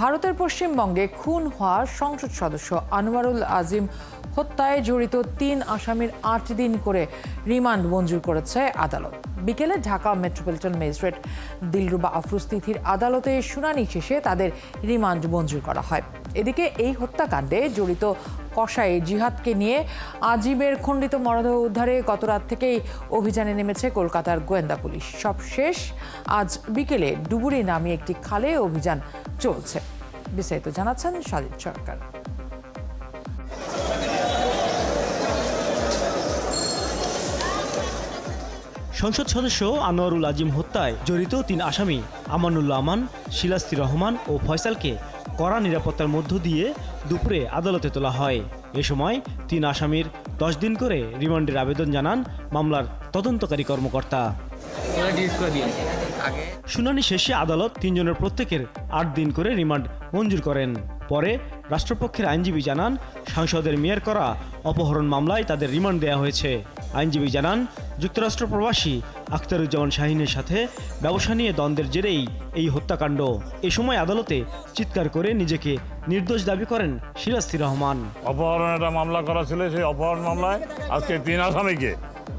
ভারতের পশ্চিমবঙ্গে খুন হওয়া সংসদ সদস্য আনোয়ারুল আজিম হত্যায় জড়িত ৩ আসামির ৮ দিন করে রিমান্ড মঞ্জুর করেছে আদালত। বিকেলে ঢাকা মেট্রোপলিটন ম্যাজিস্ট্রেট দিলরুবা আফরোজ তিথির আদালতে শুনানি শেষে তাদের রিমান্ড মঞ্জুর করা হয়। এদিকে এই হত্যাকাণ্ডে জড়িত কসাই জিহাদকে নিয়ে আজিমের খণ্ডিত মরদেহ উদ্ধারে গতরাত থেকেই অভিযানে নেমেছে কলকাতার গোয়েন্দা পুলিশ। সবশেষ আজ বিকেলে ডুবুরি নামে একটি খালে অভিযান চলছে। বিস্তারিত জানাচ্ছেন সাজিদ সরকার। সংসদ সদস্য আনোয়ারুল আজিম হত্যায় জড়িত ৩ আসামি আমানুল্লাহ আমান, শিলাস্তি রহমান ও ফয়সালকে কড়া নিরাপত্তার মধ্য দিয়ে দুপুরে আদালতে তোলা হয়। এ সময় ৩ আসামির 10 দিন করে রিমান্ডের আবেদন জানান মামলার তদন্তকারী কর্মকর্তা। শুনানি শেষে আদালত ৩ জনের প্রত্যেকের ৮ দিন করে রিমান্ড মঞ্জুর করেন। পরে রাষ্ট্রপক্ষের আইনজীবী জানান সাংসদের মেয়র করা অপহরণ মামলায় তাদের রিমান্ড দেওয়া হয়েছে। আইনজীবী জানান যুক্তরাষ্ট্র প্রবাসী আখতারুজ্জামান শাহিনের সাথে ব্যবসা নিয়ে দ্বন্দ্বের জেরেই এই হত্যাকাণ্ড। এ সময় আদালতে চিৎকার করে নিজেকে নির্দোষ দাবি করেন শিলাস্তি রহমান। অপহরণ একটা মামলা করা ছিল, সেই অপহরণ মামলায় আজকে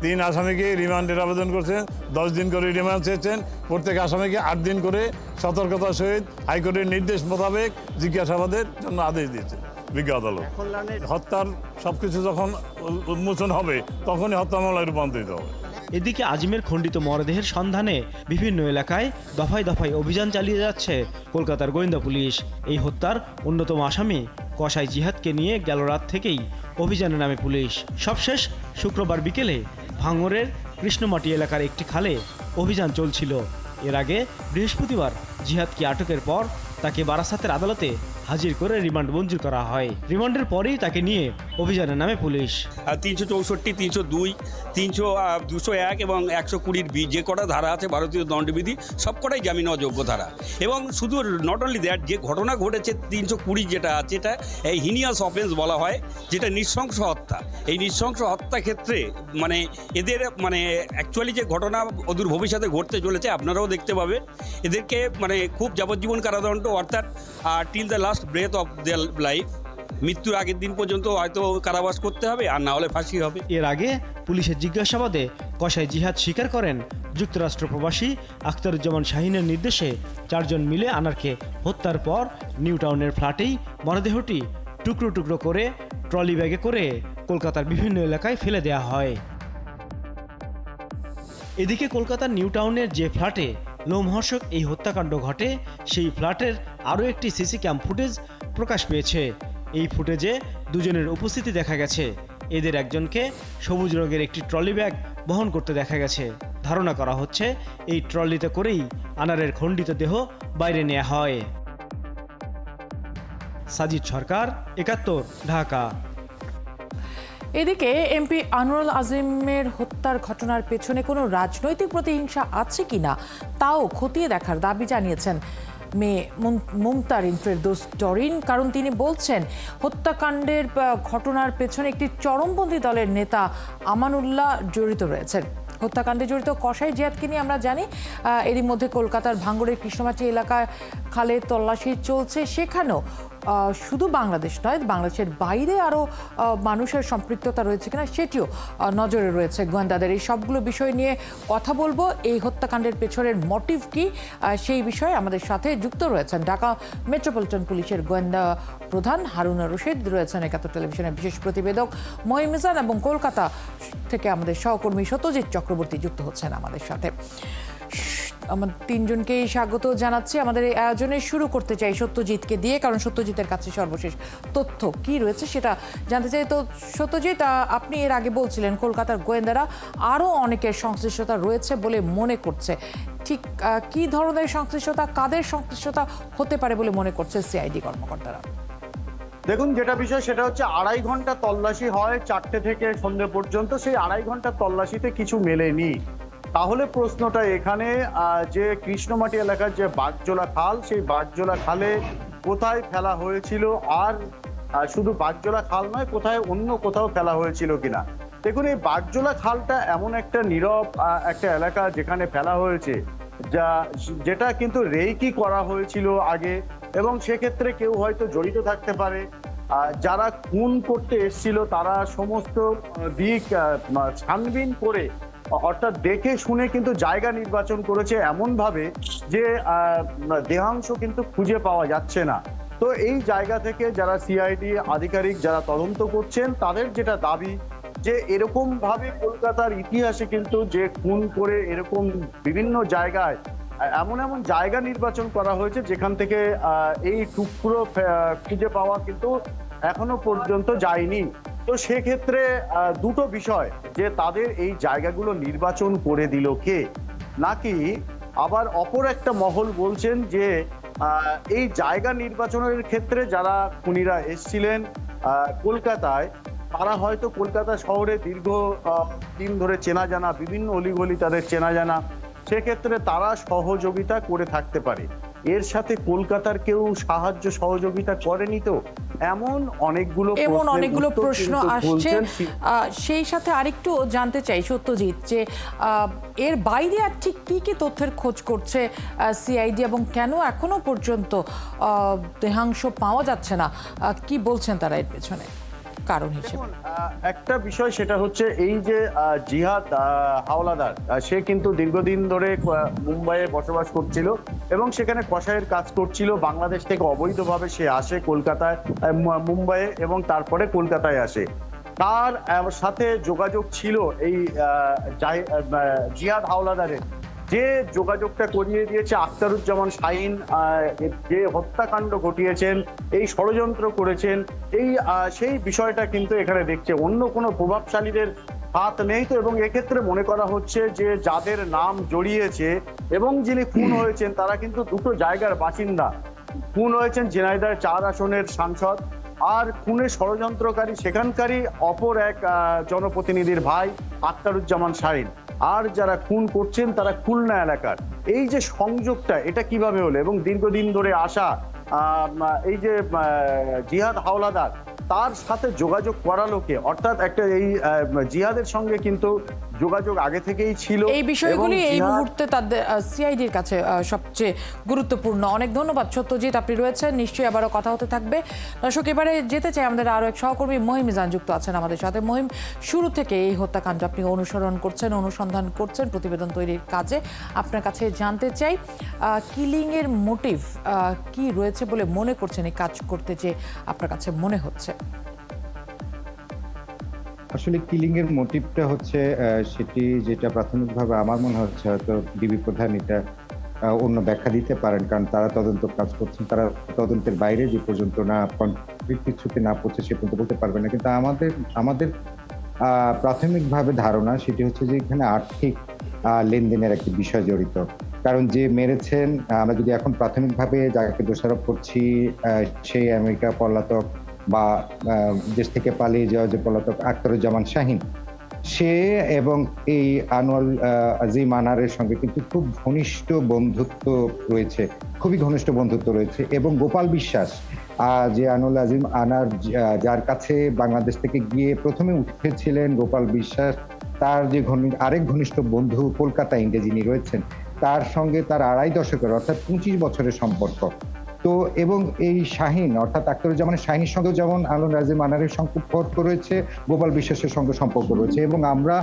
৩ আসামিকে রিমান্ডের আবেদন করছেন। 10 দিন করে রিমান্ড চেয়েছেন। প্রত্যেক আসামিকে 8 দিন করে সতর্কতার সহিত হাইকোর্টের নির্দেশ মোতাবেক জিজ্ঞাসাবাদের জন্য আদেশ দিয়েছে বিজ্ঞ আদালত। হত্যার সবকিছু যখন উন্মোচন হবে তখনই হত্যা মামলায় রূপান্তরিত হবে। এদিকে আজিমের খণ্ডিত মরদেহের সন্ধানে বিভিন্ন এলাকায় দফায় দফায় অভিযান চালিয়ে যাচ্ছে কলকাতার গোয়েন্দা পুলিশ। এই হত্যার অন্যতম আসামি কসাই জিহাদকে নিয়ে গেল রাত থেকেই অভিযানে নামে পুলিশ। সবশেষ শুক্রবার বিকেলে ভাঙড়ের কৃষ্ণমাটি এলাকার একটি খালে অভিযান চলছিল। এর আগে বৃহস্পতিবার জিহাদকে আটকের পর তাকে বারাসাতের আদালতে হাজির করে রিমান্ড মঞ্জুর করা হয়। রিমান্ডের পরেই তাকে নিয়ে অভিযানে নামে পুলিশ। 364, 302, 201 এবং 120 যে কটা ধারা আছে ভারতীয় দণ্ডবিধি সব কটাই জামিন অযোগ্য ধারা। এবং শুধু নট অনলি দ্যাট, যে ঘটনা ঘটেছে 320 যেটা আছে, এটা এই হিনিয়াস অফেন্স বলা হয়, যেটা নৃশংস হত্যা। এই নৃশংস হত্যা ক্ষেত্রে মানে এদের মানে অ্যাকচুয়ালি যে ঘটনা অদূর ভবিষ্যতে ঘটতে চলেছে আপনারাও দেখতে পাবেন। এদেরকে মানে খুব যাবজ্জীবন কারাদণ্ড, অর্থাৎ till the last breadth of their life, মৃত্যুর আগের দিন পর্যন্ত হয়তো কারাবাস করতে হবে, আর না হলে ফাঁসি হবে। এর আগে পুলিশের জিজ্ঞাসাবাদে কসাই জিহাদ স্বীকার করেন যুক্তরাষ্ট্র প্রবাসী আখতারুজ্জামান শাহিনের নির্দেশে 4 জন মিলে আনারকে হত্যার পর নিউ টাউনের ফ্ল্যাটেই মরদেহটি টুকরো টুকরো করে ট্রলি ব্যাগে করে কলকাতার বিভিন্ন এলাকায় ফেলে দেওয়া হয়। এদিকে কলকাতার নিউ টাউনের যে ফ্ল্যাটে লোমহর্ষক এই হত্যাকাণ্ড ঘটে, সেই ফ্ল্যাটের আরও একটি সিসি ক্যাম ফুটেজ প্রকাশ পেয়েছে। এই ফুটেজে 2 জনের উপস্থিতি দেখা গেছে। এদের একজনকে সবুজ রঙের একটি ট্রলি ব্যাগ বহন করতে দেখা গেছে। ধারণা করা হচ্ছে এই ট্রলিতে করেই আনারের খণ্ডিত দেহ বাইরে নেওয়া হয়। সাজিদ সরকার, 71, ঢাকা। এদিকে এমপি আনোয়ারুল আজিমের হত্যার ঘটনার পেছনে কোনো রাজনৈতিক প্রতিহিংসা আছে কিনা তাও খতিয়ে দেখার দাবি জানিয়েছেন মেয়ে মুমতারিন ফেরদৌস ডরিন। কারণ তিনি বলছেন হত্যাকাণ্ডের ঘটনার পেছনে একটি চরমপন্থী দলের নেতা আমানুল্লাহ জড়িত রয়েছেন। হত্যাকাণ্ডে জড়িত কসাই জিহাদকে নিয়ে আমরা জানি এরই মধ্যে কলকাতার ভাঙড়ের কৃষ্ণমাটি এলাকায় খালে তল্লাশি চলছে। সেখানেও শুধু বাংলাদেশ নয়, বাংলাদেশের বাইরে আরও মানুষের সম্পৃক্ততা রয়েছে কিনা সেটিও নজরে রয়েছে গোয়েন্দাদের। এই সবগুলো বিষয় নিয়ে কথা বলবো। এই হত্যাকাণ্ডের পেছনের মোটিভ কি সেই বিষয়ে আমাদের সাথে যুক্ত রয়েছেন ঢাকা মেট্রোপলিটন পুলিশের গোয়েন্দা প্রধান হারুন রশিদ, রয়েছেন 71 টেলিভিশনের বিশেষ প্রতিবেদক মহিম মিজান, এবং কলকাতা থেকে আমাদের সহকর্মী সত্যজিৎ চক্রবর্তী যুক্ত হচ্ছেন আমাদের সাথে। আমার 3 জনকেই স্বাগত জানাচ্ছি। আমাদের এই আয়োজনে শুরু করতে চাই সত্যজিৎকে দিয়ে, কারণ সত্যজিতের কাছে সর্বশেষ তথ্য কি রয়েছে সেটা জানতে চাই। তো সত্যজিৎ, আপনি এর আগে বলছিলেন কলকাতার গোয়েন্দারা আরও অনেকের সংশ্লিষ্টতা রয়েছে বলে মনে করছে। ঠিক কি ধরনের সংশ্লিষ্টতা, কাদের সংশ্লিষ্টতা হতে পারে বলে মনে করছে সিআইডি কর্মকর্তারা? দেখুন, যেটা বিষয় সেটা হচ্ছে 2.5 ঘন্টা তল্লাশি হয় 4টে থেকে সন্ধ্যে পর্যন্ত। সেই 2.5 ঘন্টা তল্লাশিতে কিছু মেলেনি। তাহলে প্রশ্নটা এখানে যে কৃষ্ণমাটি এলাকার যে বাগজোলা খাল, সেই বাগজোলা খালে কোথায় ফেলা হয়েছিল, আর শুধু বাগজোলা খাল নয়, কোথায় অন্য কোথাও ফেলা হয়েছিল কিনা। দেখুন, এই বাগজোলা খালটা এমন একটা নীরব একটা এলাকা যেখানে ফেলা হয়েছে, যেটা কিন্তু রেইকি করা হয়েছিল আগে, এবং সেক্ষেত্রে কেউ হয়তো জড়িত থাকতে পারে। যারা খুন করতে এসেছিল তারা সমস্ত দিক ছানবিন করে, অর্থাৎ দেখে শুনে কিন্তু জায়গা নির্বাচন করেছে এমন ভাবে যে দেহাংশ কিন্তু খুঁজে পাওয়া যাচ্ছে না। তো এই জায়গা থেকে যারা সিআইডি আধিকারিক যারা তদন্ত করছেন তাদের যেটা দাবি যে এরকম ভাবে কলকাতার ইতিহাসে কিন্তু যে খুন করে এরকম বিভিন্ন জায়গায় এমন এমন জায়গা নির্বাচন করা হয়েছে যেখান থেকে এই টুকরো খুঁজে পাওয়া কিন্তু এখনো পর্যন্ত যায়নি। তো সেক্ষেত্রে দুটো বিষয়, যে তাদের এই জায়গাগুলো নির্বাচন করে দিল কে, নাকি আবার অপর একটা মহল বলছেন যে এই জায়গা নির্বাচনের ক্ষেত্রে যারা খুনিরা এসছিলেন কলকাতায়, তারা হয়তো কলকাতা শহরে দীর্ঘ দিন ধরে চেনা জানা, বিভিন্ন অলিগলি তাদের চেনা জানা, সেক্ষেত্রে তারা সহযোগিতা করে থাকতে পারে। এর সাথে কলকাতার কেউ সাহায্য সহযোগিতা করেনি তো, এমন অনেকগুলো প্রশ্ন আসছে। সেই সাথে আরেকটু জানতে চাই সত্যজিৎ, যে এর বাইরে আর ঠিক কি কি তথ্যের খোঁজ করছে সিআইডি এবং কেন এখনো পর্যন্ত দেহাংশ পাওয়া যাচ্ছে না, কি বলছেন তারা এর পেছনে কারণ হিসেবে? একটা বিষয় সেটা হচ্ছে এই যে জিহাদ হাওলাদার, সে কিন্তু দীর্ঘদিন ধরে মুম্বাইয়ে বসবাস করছিল এবং সেখানে কসাইয়ের কাজ করছিল। বাংলাদেশ থেকে অবৈধভাবে সে আসে কলকাতায়, মুম্বাইয়ে, এবং তারপরে কলকাতায় আসে। তার সাথে যোগাযোগ ছিল এই জিহাদ হাওলাদারের, যে যোগাযোগটা করিয়ে দিয়েছে আখতারুজ্জামান শাহীন, যে হত্যাকাণ্ড ঘটিয়েছেন, এই ষড়যন্ত্র করেছেন, সেই বিষয়টা কিন্তু এখানে দেখছে। অন্য কোনো প্রভাবশালীদের হাত নেই তো, এবং এক্ষেত্রে মনে করা হচ্ছে যে যাদের নাম জড়িয়েছে এবং যিনি খুন হয়েছেন তারা কিন্তু দুটো জায়গার বাসিন্দা। খুন হয়েছেন ঝিনাইদহ 4 আসনের সাংসদ, আর খুনের ষড়যন্ত্রকারী সেখানকারই অপর এক জনপ্রতিনিধির ভাই আখতারুজ্জামান শাহীন, আর যারা খুন করছেন তারা খুলনা এলাকার। এই যে সংযোগটা, এটা কিভাবে হলো? এবং দীর্ঘদিন ধরে আসা এই যে জিহাদ হাওলাদার, তার সাথে যোগাযোগ করালো কে? অর্থাৎ একটা এই জিহাদের সঙ্গে কিন্তু যোগাযোগ আগে থেকেই ছিল। এই বিষয়গুলি এই মুহূর্তে তাদের সিআইডির কাছে সবচেয়ে গুরুত্বপূর্ণ। অনেক ধন্যবাদ সত্যজিৎ, আপনি রয়েছেন, নিশ্চয়ই আবারও কথা হতে থাকবে। দর্শক, এবারে যেতে চাই আমাদের আরও এক সহকর্মী মহিম মিজান যুক্ত আছেন আমাদের সাথে। মহিম, শুরু থেকে এই হত্যাকাণ্ড আপনি অনুসন্ধান করছেন প্রতিবেদন তৈরির কাজে, আপনার কাছে জানতে চাই কিলিং এর মোটিভ কি রয়েছে বলে মনে করছেন এই কাজ করতে, যে আপনার কাছে মনে হচ্ছে? আসলে কিলিং এর মোটিভটা হচ্ছে সেটি যেটা প্রাথমিকভাবে আমার মনে হচ্ছে, হয়তো ডিবি প্রধান এটা অন্য ব্যাখ্যা দিতে পারেন, কারণ তারা তদন্ত কাজ করছেন, তারা তদন্তের বাইরে যে পর্যন্ত না কনক্রিট কিছুতে না পৌঁছে সে পর্যন্ত বলতে পারবে না। কিন্তু আমাদের প্রাথমিকভাবে ধারণা সেটি হচ্ছে যে এখানে আর্থিক লেনদেনের একটি বিষয় জড়িত। কারণ যে মেরেছেন, আমরা যদি এখন প্রাথমিকভাবে যাকে দোষারোপ করছি সেই আমেরিকা পলাতক বা দেশ থেকে পালিয়ে যাওয়া যে পলাতক আখতারুজ্জামান শাহীন, সে এবং এই আনোয়ার আজিম আনারের সঙ্গে কিন্তু খুব ঘনিষ্ঠ বন্ধুত্ব রয়েছে, খুবই ঘনিষ্ঠ বন্ধুত্ব রয়েছে। এবং গোপাল বিশ্বাস, যে আনোয়ার আজিম আনার যার কাছে বাংলাদেশ থেকে গিয়ে প্রথমে উঠেছিলেন গোপাল বিশ্বাস, তার যে আরেক ঘনিষ্ঠ বন্ধু কলকাতা ইন্ডে যিনি রয়েছেন, তার সঙ্গে তার 2.5 দশকের অর্থাৎ 25 বছরের সম্পর্ক। তো এবং এই শাহীন অর্থাৎ আখতারুজ্জামান শাহীনের সঙ্গে যেমন আনোয়ার আজিম আনারের সম্পর্ক রয়েছে, গোপাল বিশ্বাসের সঙ্গে সম্পর্ক রয়েছে। এবং আমরা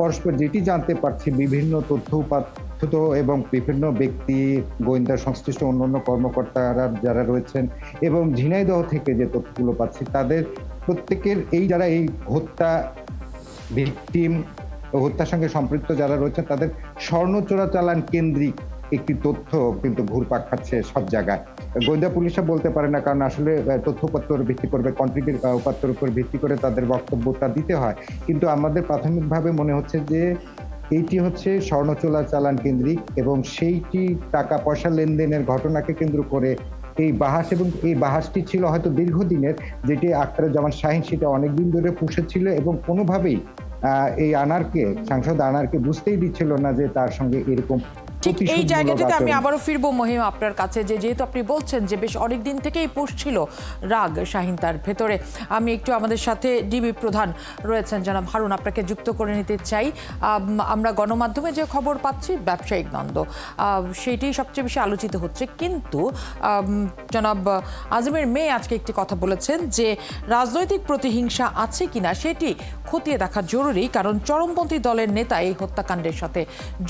পরস্পর যেটি জানতে পারছি, বিভিন্ন তথ্য উপাত্ত এবং বিভিন্ন ব্যক্তি, গোয়েন্দা সংশ্লিষ্ট অন্যান্য কর্মকর্তারা যারা রয়েছেন এবং ঝিনাইদহ থেকে যে তথ্যগুলো পাচ্ছি, তাদের প্রত্যেকের যারা এই হত্যা ভিকটিম, হত্যার সঙ্গে সম্পৃক্ত যারা রয়েছেন, তাদের স্বর্ণ চোরাচালান কেন্দ্রিক একটি তথ্য কিন্তু ঘুরপাক খাচ্ছে সব জায়গায়। গোয়েন্দা পুলিশরা বলতে পারে না, কারণ আসলে তথ্য উপাত্তর ভিত্তি করবে, কন্ট্রিবিউট উপাত্তর উপর ভিত্তি করে তাদের বক্তব্যটা দিতে হয়। কিন্তু আমাদের প্রাথমিকভাবে মনে হচ্ছে যে এইটি হচ্ছে স্বর্ণ চোরাচালান কেন্দ্রিক, এবং সেইটি টাকা পয়সা লেনদেনের ঘটনাকে কেন্দ্র করে এই বাহাস, এবং এই বাহাসটি ছিল হয়তো দীর্ঘদিনের, যেটি আখতারুজ্জামান শাহীন সেটা অনেকদিন ধরে পুষেছিল এবং কোনোভাবেই এই সাংসদ আনারকে বুঝতেই দিচ্ছিল না যে তার সঙ্গে এরকম ঠিক এই প্রতিশোধমূলক জায়গা থেকে আমি আচরণ। আবারও ফিরবো মহিম আপনার কাছে, যে যেহেতু আপনি বলছেন যে বেশ অনেক দিন থেকেই পুষছিল রাগ শাহীন তার ভেতরে। আমি একটু আমাদের সাথে ডিবি প্রধান রয়েছেন জনাব হারুন, আপনাকে যুক্ত করে নিতে চাই। আমরা গণমাধ্যমে যে খবর পাচ্ছি ব্যবসায়িক দ্বন্দ্ব, সেইটি সবচেয়ে বেশি আলোচিত হচ্ছে, কিন্তু জনাব আজিমের মেয়ে আজকে একটি কথা বলেছেন যে রাজনৈতিক প্রতিহিংসা আছে কিনা সেটি খতিয়ে দেখা জরুরি, কারণ চরমপন্থী দলের নেতা এই হত্যাকাণ্ডের সাথে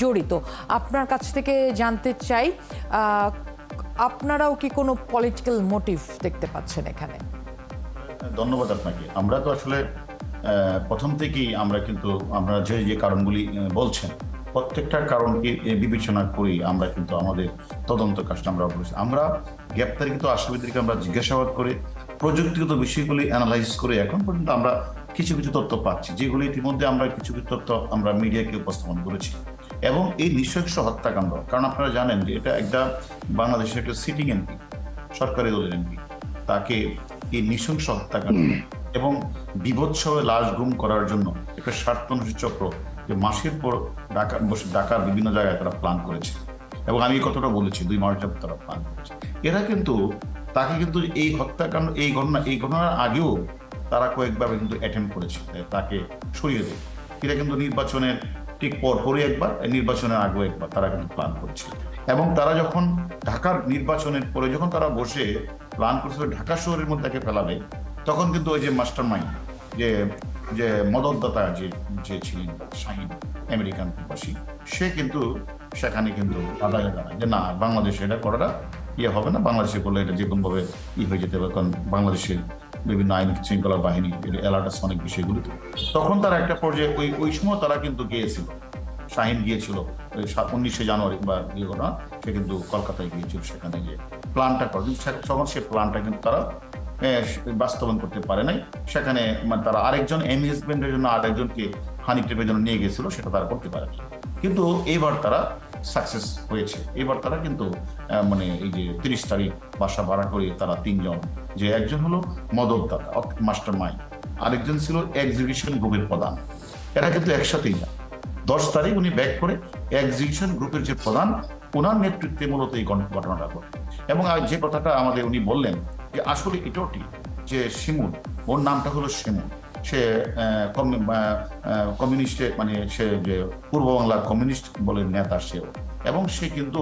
জড়িত। আপনার কাছ থেকে জানতে চাই, আপনারাও কি কোনো পলিটিক্যাল মোটিভ দেখতে পাচ্ছেন এখানে? ধন্যবাদ আপনাকে। আমরা তো আসলে প্রথম থেকেই আমরা যে কারণগুলি বলছেন প্রত্যেকটার কারণকে বিবেচনা করি আমরা কিন্তু আমাদের তদন্ত কাজটা আমরা করেছি। আমরা গ্রেপ্তারকৃত আসামিদেরকে আমরা জিজ্ঞাসাবাদ করে প্রযুক্তিগত বিষয়গুলি অ্যানালাইজ করে এখন পর্যন্ত আমরা কিছু কিছু তথ্য পাচ্ছি, যেগুলি ইতিমধ্যে আমরা কিছু কিছু তথ্য আমরা মিডিয়াকে উপস্থাপন করেছি। এবং এই নৃশংস হত্যাকাণ্ড, কারণ আপনারা জানেন যে এটা একটা বাংলাদেশের একটা সিটিং এমপি, সরকারি দলের এমপি, তাকে এই নৃশংস হত্যাকাণ্ড এবং বিভৎসভাবে লাশ গুম করার জন্য একটা স্বার্থান্বেষী চক্র যে মাসের পর ঢাকার বিভিন্ন জায়গায় তারা প্ল্যান করেছে, এবং আমি এই কথাটা বলেছি 2 মাস যাবত তারা প্ল্যান করেছে। এরা কিন্তু তাকে কিন্তু এই হত্যাকাণ্ড এই ঘটনার আগেও তারা কয়েকবার কিন্তু অ্যাটেম্প করেছে তাকে সরিয়ে দেয়। এটা কিন্তু নির্বাচনের ঠিক পরপরই একবার, নির্বাচনের আগেও একবার তারা কিন্তু প্ল্যান করছে। এবং তারা যখন ঢাকার নির্বাচনের পরে যখন তারা বসে প্ল্যান করছিল ঢাকা শহরের মধ্যে তাকে ফেলাবে, তখন কিন্তু ওই যে মাস্টার মাইন্ড যে মদতদাতা যে ছিলেন শাহীন, আমেরিকান প্রবাসী, সে কিন্তু সেখানে কিন্তু আদায় দাঁড়ায় যে না, বাংলাদেশে এটা করাটা হবে না, বাংলাদেশে করলে এটা যে কোনোভাবে হয়ে যেতে হবে, কারণ বাংলাদেশের বিভিন্ন আইন শৃঙ্খলা বাহিনী অ্যালার্ট আছে অনেক বিষয়গুলিতে। তখন তারা একটা পর্যায়ে ওই সময় তারা কিন্তু গিয়েছিল, শাহীন গিয়েছিল 19শে জানুয়ারি বা ঘটনা, সে কিন্তু কলকাতায় গিয়েছিল সেখানে গিয়ে প্ল্যানটা করে, তখন সে প্ল্যানটা কিন্তু তারা বাস্তবায়ন করতে পারে নাই। সেখানে তারা আরেকজন এনগেজমেন্টের জন্য আরেকজনকে হানি ট্রিপের জন্য নিয়ে গেছিল, সেটা তারা করতে পারেনি। কিন্তু এইবার তারা সাকসেস হয়েছে। এবার তারা কিন্তু এই যে 30 তারিখ বাসা ভাড়া করে তারা 3 জন, যে একজন হলো মদতদাতা মাস্টার মাইন্ড, আরেকজন ছিল এক্সিবিশন গ্রুপের প্রধান, এরা কিন্তু একসাথেই না। 10 তারিখ উনি ব্যাক করে এক্সিবিশন গ্রুপের যে প্রধান, ওনার নেতৃত্বে মূলত এই ঘটনাটা ঘটে। এবং যে কথাটা আমাদের উনি বললেন যে আসলে এটাও ঠিক যে শিমুল, ওর নামটা হলো শিমুল, সে কমিউনিস্টে সে যে পূর্ব বাংলার কমিউনিস্ট বলে নেতা সেও, এবং সে কিন্তু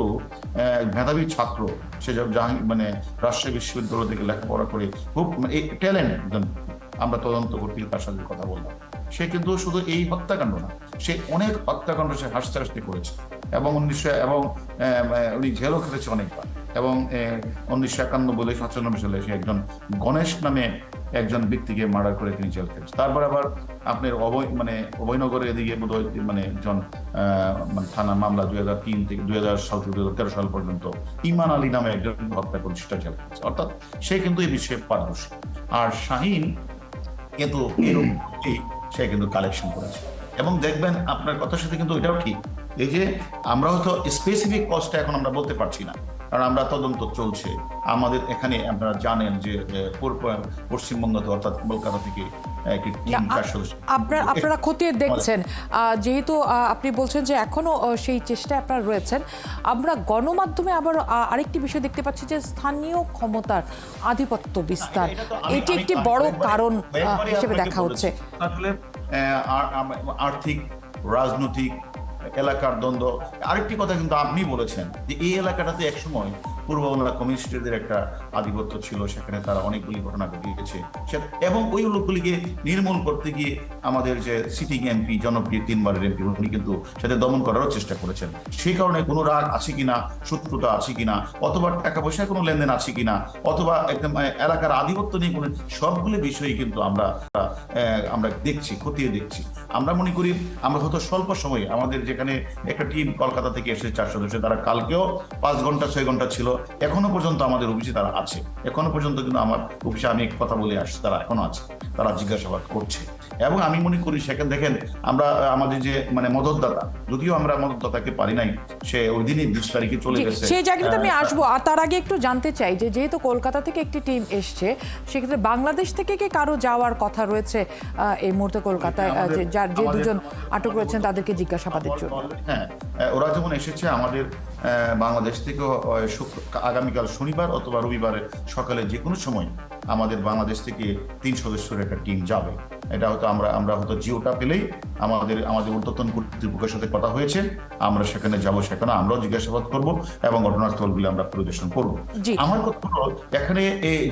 মেধাবী ছাত্র, সে রাজশাহী বিশ্ববিদ্যালয় থেকে লেখাপড়া করে খুব ট্যালেন্ট। আমরা তদন্ত করতে তার সাথে কথা বললাম, সে কিন্তু শুধু এই হত্যাকাণ্ড না, সে অনেক হত্যাকাণ্ড সে হাসতে হাসতে করেছে, এবং উনি জেলও খেলেছে অনেকবার। এবং 1991-95 সালে সে একজন গণেশ নামে একজন ব্যক্তিকে মার্ডার করে তিনি জেল খেলেছে। তারপর আবার আপনার অভয়নগরে এদিকে বোধহয় থানা মামলা 2003 থেকে 2013 সাল পর্যন্ত ইমান আলী নামে একজন হত্যা করে সেটা জেল খেলেছে। অর্থাৎ সে কিন্তু এই বিষয়ে পারদর্শী। আর শাহীন কিন্তু এরকম সে কিন্তু কালেকশন করেছে। এবং দেখবেন আপনার কথার সাথে কিন্তু এটাও ঠিক, এই যে আমরা হয়তো স্পেসিফিক কজটা এখন আমরা বলতে পারছি না, কারণ আমরা তদন্ত চলছে। আমাদের এখানে আপনারা জানেন যে পশ্চিমবঙ্গ অর্থাৎ কলকাতা থেকে আপনারা খতিয়ে দেখছেন, যেহেতু আপনি বলছেন যে এখনো সেই চেষ্টায় আপনারা রয়েছেন। আমরা গণমাধ্যমে আবার আরেকটি বিষয় দেখতে পাচ্ছি যে স্থানীয় ক্ষমতার আধিপত্য বিস্তার, এটি একটি বড় কারণ হিসেবে দেখা হচ্ছে। আসলে আর্থিক, রাজনৈতিক, এলাকার দ্বন্দ্ব। আরেকটি কথা কিন্তু আপনি বলেছেন যে এই এলাকাটাতে একসময় পূর্ব বাংলা কমিউনিস্টদের একটা আধিপত্য ছিল, সেখানে তারা অনেকগুলি ঘটনা ঘটিয়েছে, এবং ওই লোকগুলিকে নির্মূল করতে গিয়ে আমাদের যে সিটিং এমপি, জনপ্রিয় 3 বারের এমপি, উনি কিন্তু সেটা দমন করারও চেষ্টা করেছেন। সেই কারণে কোনো রাগ আছে কিনা, শত্রুতা আছে কিনা, অথবা টাকা পয়সার কোনো লেনদেন আছে কিনা, অথবা একদম এলাকার আধিপত্য নিয়ে কোনো, সবগুলি বিষয়ই কিন্তু আমরা দেখছি, খতিয়ে দেখছি। আমরা মনে করি আমরা হয়তো স্বল্প সময়ে, আমাদের যেখানে একটা টিম কলকাতা থেকে এসেছে 4 সদস্য, তারা কালকেও 5 ঘন্টা 6 ঘন্টা ছিল, এখনো পর্যন্ত আমাদের অফিসে তারা আছে। এখনো পর্যন্ত কিন্তু আমার অফিসে আমি কথা বলে আসছি, তারা এখনো আছে, তারা জিজ্ঞাসাবাদ করছে। এবং আমি মনে করি সেখানে দেখেন আমরা আমাদের যে মানে মদতদাতা, যদিও আমরা মদতদাতাকে পারি নাই, সে ওই দিনই 20 তারিখে চলে গেছে। সেই জায়গাটা আমি আসবো, আর তার আগে একটু জানতে চাই যে যেহেতু কলকাতা থেকে একটি টিম এসছে, সেক্ষেত্রে বাংলাদেশ থেকে কি কারো যাওয়ার কথা রয়েছে এই মুহূর্তে কলকাতায়, যে দুজন আটক রয়েছেন তাদেরকে জিজ্ঞাসাবাদের জন্য? হ্যাঁ, ওরা যেমন এসেছে আমাদের বাংলাদেশ থেকে আগামীকাল শনিবার অথবা রবিবারে সকালে যে কোনো সময় আমাদের বাংলাদেশ থেকে 3 সদস্যের একটা টিম যাবে। এটা হয়তো আমরা হয়তো জিওটা পেলেই আমাদের ঊর্ধ্বতন কর্তৃপক্ষের সাথে কথা হয়েছে, আমরা সেখানে যাব, সেখানে আমরাও জিজ্ঞাসাবাদ করব এবং ঘটনাস্থলগুলি আমরা পরিদর্শন করব। আমার কথা হলো এখানে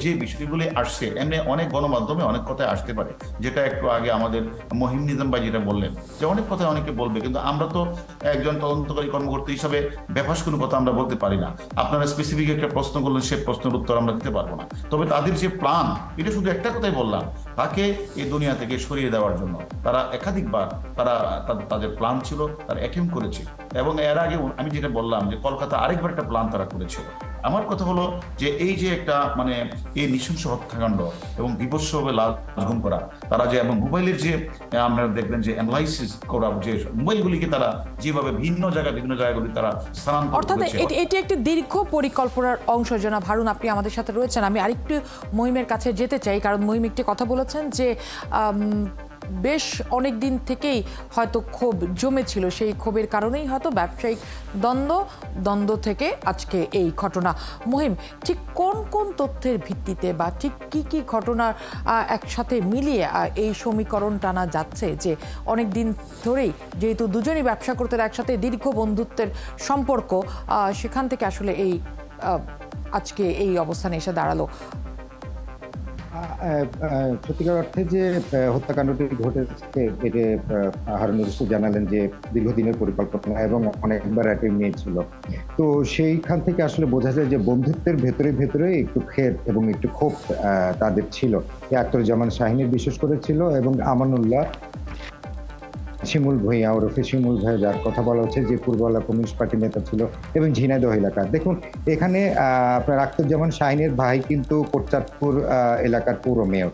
যে বিষয়গুলি আসছে, এমনি অনেক গণমাধ্যমে অনেক কথাই আসতে পারে, যেটা একটু আগে আমাদের মহিম নিজাম ভাই যেটা বললেন যে অনেক কথা অনেকে বলবে, কিন্তু আমরা তো একজন তদন্তকারী কর্মকর্তা হিসাবে ব্যাপার কোনো কথা আমরা বলতে পারি না। আপনারা স্পেসিফিক একটা প্রশ্ন করলেন, সে প্রশ্নের উত্তর আমরা দিতে পারবো না। তবে তাদের যে প্ল্যান, এটা শুধু একটা কথাই বললাম, তাকে এই দুনিয়া থেকে সরিয়ে দেওয়ার জন্য তারা একাধিকবার তাদের প্ল্যান ছিল, তারা অ্যাটেম্প করেছে। এবং এর আগে আমি যেটা বললাম যে কলকাতা আরেকবার একটা প্ল্যান তারা করেছিল। আমার কথা হলো যে এই যে একটা মানে এই নৃশংস হত্যাকাণ্ড এবং বিভৎসভাবে লাশ গুম করা, তারা যে এবং মোবাইলের যে আপনারা দেখবেন যে অ্যানালাইসিস করা, যে মোবাইলগুলিকে তারা যেভাবে বিভিন্ন জায়গাগুলি তারা স্থানান্তর অর্থাৎ করেছে। এটি একটি দীর্ঘ পরিকল্পনার অংশ। জনাব হারুন, আপনি আমাদের সাথে রয়েছেন, আমি আরেকটু মহিমের কাছে যেতে চাই, কারণ মহিম একটি কথা বলেছেন যে বেশ অনেক দিন থেকেই হয়তো ক্ষোভ জমেছিল, সেই ক্ষোভের কারণেই হয়তো ব্যবসায়িক দ্বন্দ্ব থেকে আজকে এই ঘটনা। মহিম, ঠিক কোন কোন তথ্যের ভিত্তিতে বা ঠিক কি ঘটনার একসাথে মিলিয়ে এই সমীকরণ টানা যাচ্ছে যে অনেক দিন ধরেই যেহেতু দুজনই ব্যবসা করতেন একসাথে, দীর্ঘ বন্ধুত্বের সম্পর্ক, সেখান থেকে আসলে এই আজকে এই অবস্থানে এসে দাঁড়ালো? সত্যিকার অর্থে যে হত্যাকাণ্ডটি ঘটেছে, এটা হারুনুর রশিদ জানালেন যে দীর্ঘদিনের পরিকল্পনা এবং অনেকবার অ্যাটেম্প নিয়েছিল। তো সেইখান থেকে আসলে বোঝা যায় যে বন্ধুত্বের ভেতরে একটু খেদ এবং একটু ক্ষোভ তাদের ছিল। আখতারুজ্জামান শাহিনের বিশেষ করে ছিল, এবং আমানুল্লাহ শিমুল ভূঁইয়া ওরফে শিমুল ভাই, যার কথা বলা হচ্ছে যে পূর্ববাংলা কমিউনিস্ট পার্টির নেতা ছিল, এবং ঝিনাইদহ এলাকা। দেখুন এখানে আপনার আখতারুজ্জামান শাহিনের ভাই কিন্তু কোটচাঁদপুর এলাকার পৌর মেয়র,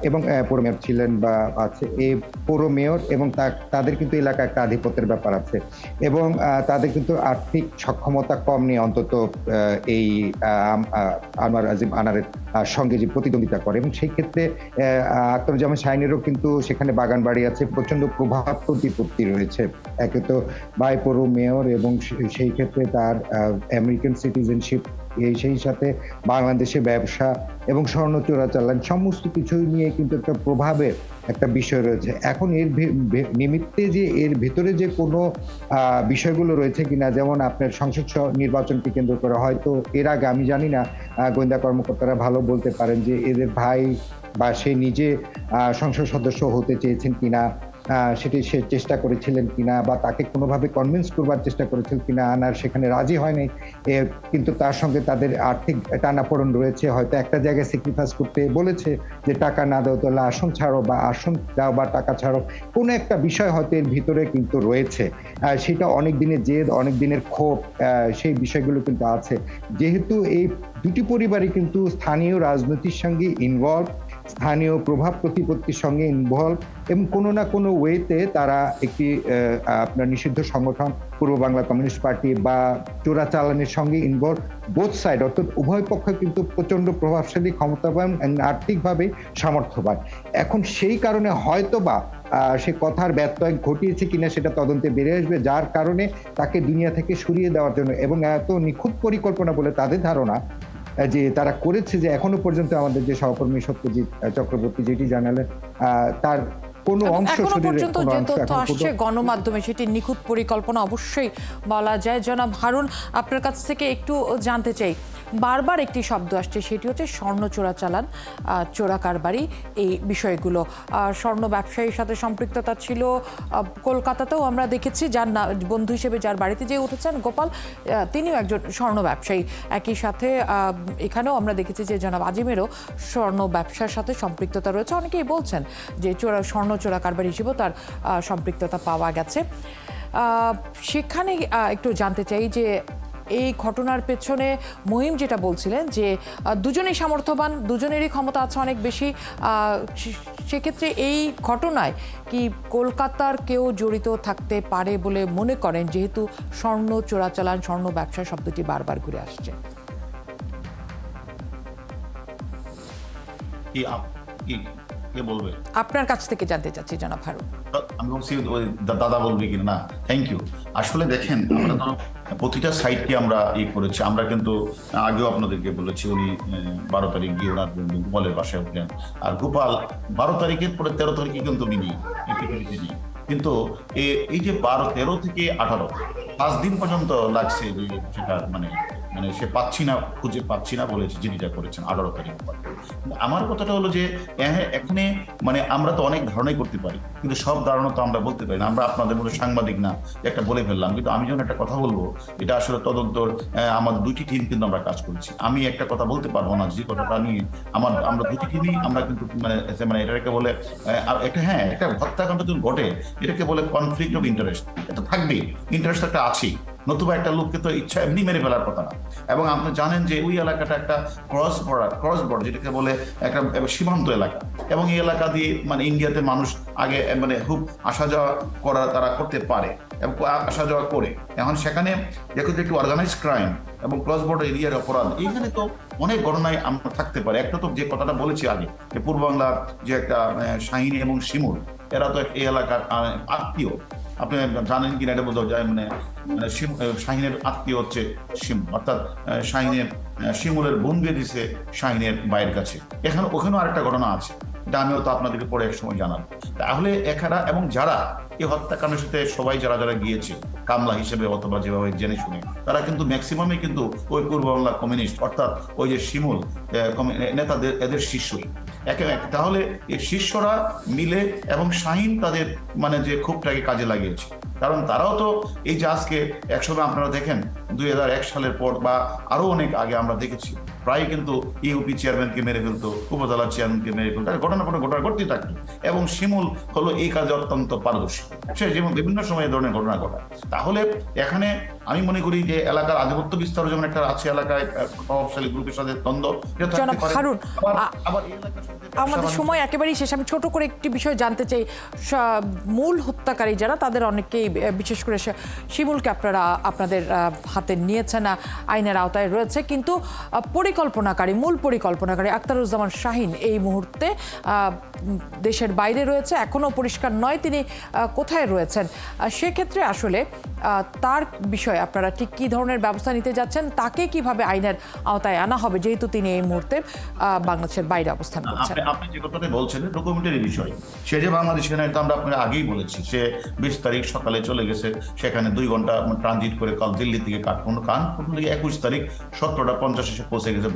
এবং পৌর মেয়র ছিলেন বা আছে এই পৌর মেয়র, এবং তাদের কিন্তু এলাকায় একটা আধিপত্যের ব্যাপার আছে, এবং তাদের কিন্তু আর্থিক সক্ষমতা কম নিয়ে অন্তত এই আনোয়ার আজিম আনারের সঙ্গে যে প্রতিদ্বন্দ্বিতা করে, এবং সেই ক্ষেত্রে আখতারুজ্জামান শাহিনেরও কিন্তু সেখানে বাগান বাড়ি আছে, প্রচন্ড প্রভাব প্রতিপত্তি রয়েছে। একে তো ভাই পৌর মেয়র, এবং সেই ক্ষেত্রে তার আমেরিকান সিটিজেনশিপ, সেই সাথে বাংলাদেশে ব্যবসা এবং স্বর্ণ চোরাচালান, সমস্ত কিছু নিয়ে কিন্তু একটা প্রভাবের একটা বিষয় রয়েছে। এখন এর নিমিত্তে যে এর ভেতরে যে কোনো বিষয়গুলো রয়েছে কিনা, যেমন আপনার সংসদ নির্বাচনকে কেন্দ্র করে হয়তো এর আগে, আমি জানি না, গোয়েন্দা কর্মকর্তারা ভালো বলতে পারেন যে এদের ভাই বা সে নিজে সংসদ সদস্য হতে চেয়েছেন কিনা, সেটি সে চেষ্টা করেছিলেন কিনা, বা তাকে কোনোভাবে কনভিন্স করবার চেষ্টা করেছিল কিনা, আনার সেখানে রাজি হয়নি। কিন্তু তার সঙ্গে তাদের আর্থিক টানাপোড়েন রয়েছে, হয়তো একটা জায়গায় স্যাক্রিফাইস করতে বলেছে যে টাকা না দাও তাহলে আসন ছাড়ো, বা আসন দাও বা টাকা ছাড়ো, কোনো একটা বিষয় হয়তো এর ভিতরে কিন্তু রয়েছে। সেটা অনেক দিনের জেদ, অনেক দিনের ক্ষোভ, সেই বিষয়গুলো কিন্তু আছে। যেহেতু এই দুটি পরিবারই কিন্তু স্থানীয় রাজনীতির সঙ্গে ইনভলভ, স্থানীয় প্রভাব প্রতিপত্তির সঙ্গে ইনভলভ, এবং কোনো না কোনো ওয়েতে তারা একটি আপনার নিষিদ্ধ সংগঠন পূর্ব বাংলা কমিউনিস্ট পার্টি বা চোরাচালানের সঙ্গে ইনভলভ, বোথ সাইড, অর্থাৎ উভয় পক্ষ কিন্তু প্রচন্ড প্রভাবশালী, ক্ষমতাবান, সামর্থ্যবান। এখন সেই কারণে হয়তো বা সে কথার ব্যত্যয় ঘটিয়েছে কিনা সেটা তদন্তে বেড়ে আসবে, যার কারণে তাকে দুনিয়া থেকে সরিয়ে দেওয়ার জন্য, এবং এত নিখুঁত পরিকল্পনা বলে তাদের ধারণা যে তারা করেছে, যে এখনো পর্যন্ত আমাদের যে সহকর্মী সত্যজিৎ চক্রবর্তী যেটি জানালেন, তার কোনো অংশ, এখনো পর্যন্ত যে তথ্য আসছে গণমাধ্যমে, সেটি নিখুঁত পরিকল্পনা অবশ্যই বলা যায়। জনাব হারুন, আপনার কাছ থেকে একটু জানতে চাই, বারবার একটি শব্দ আসছে, সেটি হচ্ছে স্বর্ণ চোরাচালান, চোরা কারবারি, এই বিষয়গুলো। স্বর্ণ ব্যবসায়ীর সাথে সম্পৃক্ততা ছিল কলকাতাতেও আমরা দেখেছি, যার বন্ধু হিসেবে যার বাড়িতে যে উঠেছেন গোপাল, তিনিও একজন স্বর্ণ ব্যবসায়ী। একই সাথে এখানেও আমরা দেখেছি যে জনাব আজিমেরও স্বর্ণ ব্যবসার সাথে সম্পৃক্ততা রয়েছে। অনেকেই বলছেন যে স্বর্ণ চোরা কারবারি হিসেবেও তার সম্পৃক্ততা পাওয়া গেছে। সেখানে একটু জানতে চাই যে এই ঘটনার পেছনে মহিম যেটা বলছিলেন যে দুজনেই সামর্থ্যবান, দুজনেরই ক্ষমতা আছে অনেক বেশি, সেক্ষেত্রে এই ঘটনায় কি কলকাতার কেউ জড়িত থাকতে পারে বলে মনে করেন, যেহেতু স্বর্ণ চোরাচালান, স্বর্ণ ব্যবসা শব্দটি বারবার ঘুরে আসছে? কে বলবে? আপনার কাছ থেকে জানতে চাচ্ছি জনাব হারুন। আমি বলছি ওই দাদা বলবে কিনা। না, থ্যাংক ইউ। আসলে দেখেন, আমরা তো প্রতিটা সাইটকে আমরা করেছি। আমরা কিন্তু আগেও আপনাদেরকে বলেছি, উনি 12 তারিখ গিয়ে ওনার বন্ধু গোপালের বাসায় উঠলেন, আর গোপাল 12 তারিখের পরে 13 তারিখে কিন্তু উনি নেই, কিন্তু এই যে 12, 13 থেকে 18 5 দিন পর্যন্ত লাগছে যে সেটা মানে সে খুঁজে পাচ্ছি না বলেছে, যিনিটা করেছেন 18 তারিখ। আমার কথাটা হলো যে এখানে মানে আমরা তো অনেক ধারণাই করতে পারি, কিন্তু সব ধারণা তো আমরা বলতে পারি না। আমরা আপনাদের মধ্যে সাংবাদিক না, একটা বলে ফেললাম। কিন্তু আমি যখন একটা কথা বলবো, এটা আসলে তদন্তর আমাদের 2টি টিম কিন্তু আমরা কাজ করছি। আমি একটা কথা বলতে পারবো না যে কথাটা নিয়ে আমরা 2টি টিমই আমরা কিন্তু মানে এটাকে বলে একটা হত্যাকাণ্ড যদি ঘটে, এটাকে বলে কনফ্লিক্ট অফ ইন্টারেস্ট। এটা থাকবেই, ইন্টারেস্ট একটা আছেই, নতুবা একটা লোককে তো ইচ্ছা এমনি মেরে ফেলার কথা না। এবং আপনি জানেন যে ওই এলাকাটা একটা ক্রস বর্ডার যেটাকে বলে একটা সীমান্ত এলাকা, এবং এই এলাকা দিয়ে মানে ইন্ডিয়াতে মানুষ আগে মানে খুব আসা যাওয়া তারা করতে পারে এবং আসা যাওয়া করে। এখন সেখানে দেখো যে একটু অর্গানাইজ ক্রাইম এবং ক্রস বর্ডার এরিয়ার অপরাধ, এইখানে তো অনেক ঘটনায় আমরা থাকতে পারে। একটা তো যে কথাটা বলেছি আগে, যে পূর্ব বাংলার যে একটা শাহিন এবং শিমুল, এরা তো এই এলাকার আত্মীয়। আপনি জানেন কিনা এটা বোঝা যায়, মানে শাহিনের আত্মীয় হচ্ছে অর্থাৎ শিমুলের বোন দিয়ে দিছে শাহিনের ভাইয়ের কাছে। ওখানেও আরেকটা ঘটনা আছে, এটা আমিও তো আপনাদেরকে পরে এক সময় জানাবো। তাহলে এখানে এবং যারা এই হত্যাকাণ্ডের সাথে সবাই যারা গিয়েছে কামলা হিসেবে অথবা যেভাবে জেনে শুনে, তারা কিন্তু ম্যাক্সিমামই কিন্তু ওই পূর্ব বাংলা কমিউনিস্ট, অর্থাৎ ওই যে শিমুল নেতাদের এদের শিষ্যই তাহলে এই শিষ্যরা মিলে এবং শাহিন তাদের মানে যে ক্ষোভটাকে কাজে লাগিয়েছে। কারণ তারাও তো এই যে আজকে একসময় আপনারা দেখেন 2001 সালের পর বা আরো অনেক আগে আমরা দেখেছি, প্রায় কিন্তু ইউপি চেয়ারম্যানকে মেরে ফেলতো, উপজেলা চেয়ারম্যানকে মেরে ফেলতো, ঘটনা ঘটতেই থাকতো। এবং শিমুল হলো এই কাজে অত্যন্ত পারদর্শী, সে যেমন বিভিন্ন সময় এই ধরনের ঘটনা ঘটায়। তাহলে এখানে আমি মনে করি যে এলাকার আধিপত্য বিস্তার যেমন একটা আছে, এলাকায় প্রভাবশালী গ্রুপের সাথে দ্বন্দ্ব, আবার আমাদের সময় একেবারেই শেষ। আমি ছোট করে একটি বিষয় জানতে চাই, মূল হত্যাকারী যারা, তাদের অনেকেই, বিশেষ করে শিমুলকে আপনাদের হাতে নিয়েছেন, আইনের আওতায় রয়েছে, কিন্তু মূল পরিকল্পনাকারী আখতারুজ্জামান শাহিন এই মুহূর্তে দেশের বাইরে রয়েছে, এখনো পরিষ্কার নয় তিনি কোথায় রয়েছেন। সেক্ষেত্রে আসলে তার বিষয়ে আপনারা ঠিক কী ধরনের ব্যবস্থা নিতে যাচ্ছেন, তাকে কিভাবে আইনের আওতায় আনা হবে, যেহেতু তিনি এই মুহূর্তে বাংলাদেশের বাইরে অবস্থান করছেন? আপনি যে কথাটা বলছেন ডকুমেন্টারি বিষয়, সে যে বাংলাদেশে নাই তা আমরা আপনাকে আগেই বলেছি। সে 20 তারিখ সকালে চলে গেছে, সেখানে 2 ঘন্টা ট্রানজিট করে কাল দিল্লি থেকে কানপুর থেকে 21 তারিখ 17:50 এসে পৌঁছে গেছে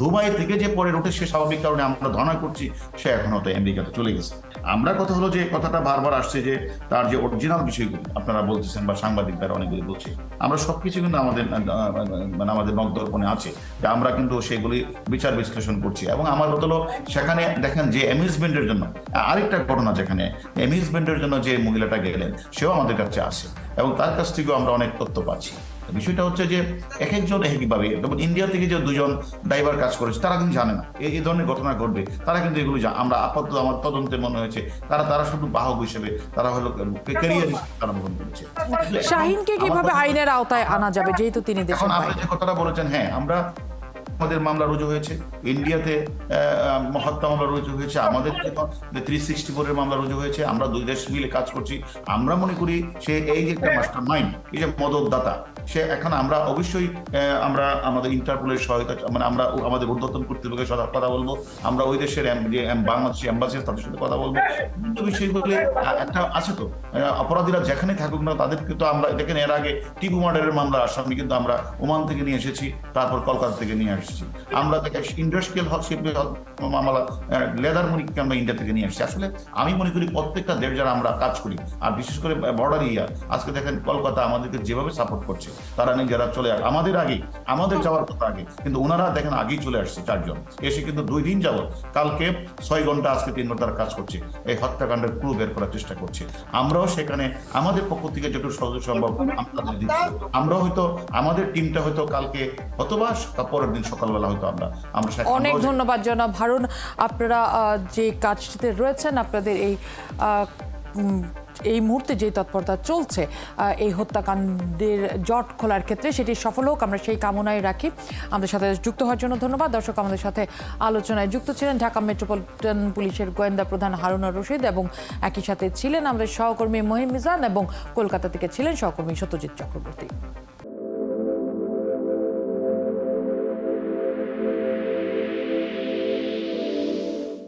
দুবাই থেকে। যে পরে রুটে সে স্বাভাবিক কারণে আমরা ধারণা করছি সে এখন হয়তো আমেরিকাতে চলে গেছে। আমরা কথা হলো যে কথাটা বারবার আসছে যে তার যে অরিজিনাল বিষয়গুলি আপনারা বলতেছেন বা সাংবাদিকরা অনেকগুলি বলছে, আমরা সবকিছু কিন্তু আমাদের নখদর্পণে আছে, যে আমরা কিন্তু সেগুলি বিচার বিশ্লেষণ করছি। এবং আমার কথা হলো সেখানে দেখেন যে অ্যামিউজমেন্টের জন্য আরেকটা ঘটনা, যেখানে অ্যামিউজমেন্টের জন্য যে মহিলাটা গেলেন সেও আমাদের কাছে আসে এবং তার কাছ থেকেও আমরা অনেক তথ্য পাচ্ছি। বিষয়টা হচ্ছে যে এক একজন একইভাবে, যেমন ইন্ডিয়া থেকে যে 2জন ড্রাইভার কাজ করেছে তারা কিন্তু জানে না এই ধরনের ঘটনা ঘটবে, তারা কিন্তু এগুলো আমরা আপাতত আমার তদন্তে মনে হয়েছে তারা শুধু বাহক হিসেবে, তারা হলো ক্যারিয়ার হিসেবে তারা গ্রহণ করেছে। শাহিনকে কিভাবে আইনের আওতায় আনা যাবে, যেহেতু তিনি দেশের বাইরে? আপনি যে কথাটা বলেছেন, হ্যাঁ আমাদের মামলা রুজু হয়েছে, ইন্ডিয়াতে হত্যা মামলা রুজু হয়েছে, আমাদের 364 মামলা রুজু হয়েছে। আমরা 2 দেশ মিলে কাজ করছি। আমরা মনে করি সে এই যে একটা মাস্টার মাইন্ড, এই যে মদতদাতা, সে এখন আমরা অবশ্যই আমরা আমাদের ইন্টারপোলের সহায়তা, মানে আমরা আমাদের ঊর্ধ্বতন কর্তৃপক্ষের সাথে কথা বলবো, আমরা ওই দেশের যে বাংলাদেশি এম্বাসির তাদের সাথে কথা বলবো। কিন্তু বিষয়গুলো একটা আছে তো, অপরাধীরা যেখানে থাকুক না তাদেরকে তো আমরা দেখেন, এর আগে টিপু মার্ডারের মামলা আসামি কিন্তু আমরা ওমান থেকে নিয়ে এসেছি, তারপর কলকাতা থেকে নিয়ে আসছি। আসছি, আমরা দেখে ইন্ডাস্ট্রিয়াল শিল্পের মামলা লেদার মনিককে আমরা ইন্ডিয়া থেকে নিয়ে আসছি। আসলে আমি মনে করি প্রত্যেকটা দেশ যারা আমরা কাজ করি, আর বিশেষ করে বর্ডার এরিয়া, আজকে দেখেন কলকাতা আমাদেরকে যেভাবে সাপোর্ট করছে, তারা নিজেরা চলে আমাদের আগে, আমাদের যাওয়ার কথা আগে, কিন্তু ওনারা দেখেন আগেই চলে আসছে 4 জন এসে, কিন্তু 2 দিন যাবত, কালকে 6 ঘন্টা, আজকে 3 ঘন্টা কাজ করছে, এই হত্যাকাণ্ডের ক্লু বের করার চেষ্টা করছে। আমরাও সেখানে আমাদের পক্ষ থেকে যেটুকু সহযোগ সম্ভব আপনাদের দিচ্ছি। আমরাও হয়তো আমাদের টিমটা হয়তো কালকে অথবা পরের দিন সকালবেলা হয়তো আমরা অনেক ধন্যবাদ জনাব হারুন। আপনারা যে কাজটিতে রয়েছেন, আপনাদের এই মুহূর্তে যে তৎপরতা চলছে এই হত্যাকাণ্ডের জট খোলার ক্ষেত্রে, সেটি সফল হোক, আমরা সেই কামনায় রাখি। আমাদের সাথে যুক্ত হওয়ার জন্য ধন্যবাদ। দর্শক, আমাদের সাথে আলোচনায় যুক্ত ছিলেন ঢাকা মেট্রোপলিটন পুলিশের গোয়েন্দা প্রধান হারুনুর রশিদ, এবং একই সাথে ছিলেন আমাদের সহকর্মী মহিম মিজান, এবং কলকাতা থেকে ছিলেন সহকর্মী সত্যজিৎ চক্রবর্তী।